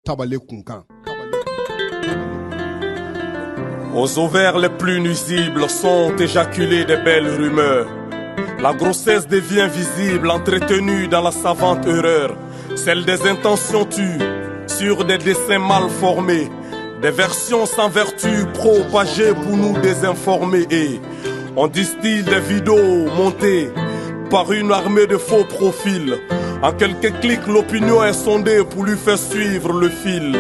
Tabale Kunkan. Aux ovaires les plus nuisibles sont éjaculées des belles rumeurs. La grossesse devient visible, entretenue dans la savante erreur. Celle des intentions tues sur des dessins mal formés. Des versions sans vertu propagées pour nous désinformer. Et on distille des vidéos montées par une armée de faux profils. En quelques clics, l'opinion est sondée pour lui faire suivre le fil.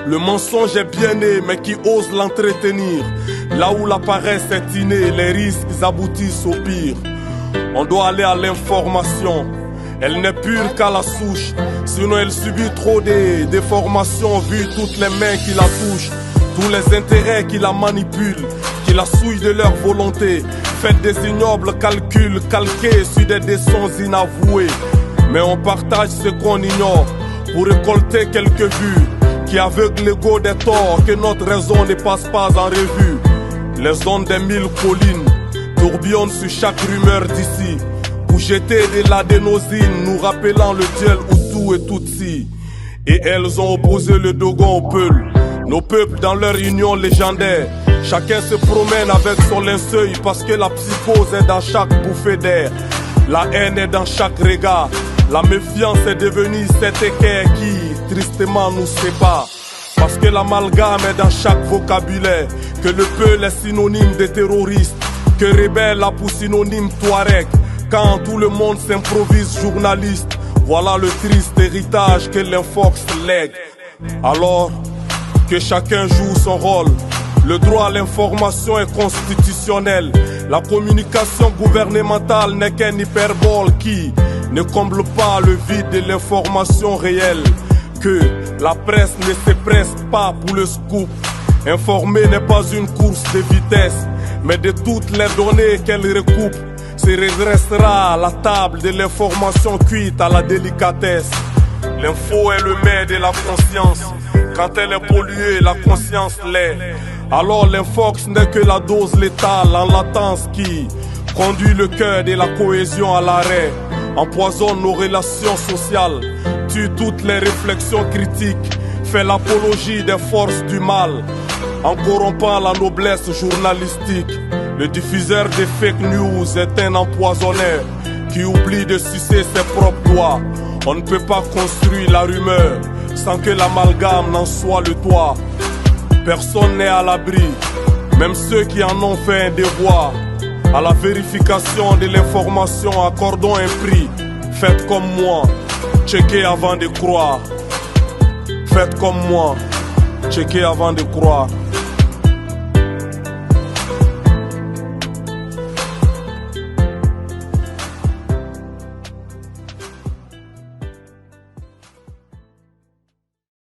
Le mensonge est bien né, mais qui ose l'entretenir? Là où la paresse est innée, les risques aboutissent au pire. On doit aller à l'information. Elle n'est pure qu'à la souche, sinon elle subit trop de déformations vu toutes les mains qui la touchent, tous les intérêts qui la manipulent, qui la souillent de leur volonté. Faites des ignobles calculs calqués sur des dessins inavoués. Mais on partage ce qu'on ignore pour récolter quelques vues qui aveuglent l'ego des torts que notre raison ne passe pas en revue. Les ondes des 1000 collines tourbillonnent sur chaque rumeur d'ici pour jeter de l'adénosine, nous rappelant le duel Hutu et Tutsi. Et elles ont opposé le Dogon au Peul, nos peuples dans leur union légendaire. Chacun se promène avec son linceul parce que la psychose est dans chaque bouffée d'air. La haine est dans chaque regard. La méfiance est devenue cet équerre qui tristement nous sépare. Parce que l'amalgame est dans chaque vocabulaire. Que le Peul est synonyme de terroriste, que rebelle a pour synonyme Touareg. Quand tout le monde s'improvise journaliste, voilà le triste héritage que l'Infox lègue. Alors que chacun joue son rôle. Le droit à l'information est constitutionnel. La communication gouvernementale n'est qu'un hyperbole qui ne comble pas le vide de l'information réelle. Que la presse ne se presse pas pour le scoop. Informer n'est pas une course de vitesse, mais de toutes les données qu'elle recoupe, se redressera à la table de l'information cuite à la délicatesse. L'info est le maître de la conscience. Quand elle est polluée, la conscience l'est. Alors l'infox n'est que la dose létale en latence qui conduit le cœur de la cohésion à l'arrêt, empoisonne nos relations sociales, tue toutes les réflexions critiques, fait l'apologie des forces du mal, en corrompant la noblesse journalistique. Le diffuseur des fake news est un empoisonneur qui oublie de sucer ses propres doigts. On ne peut pas construire la rumeur sans que l'amalgame n'en soit le toit. Personne n'est à l'abri, même ceux qui en ont fait un devoir. À la vérification de l'information, accordons un prix. Faites comme moi, checkez avant de croire. Faites comme moi, checkez avant de croire.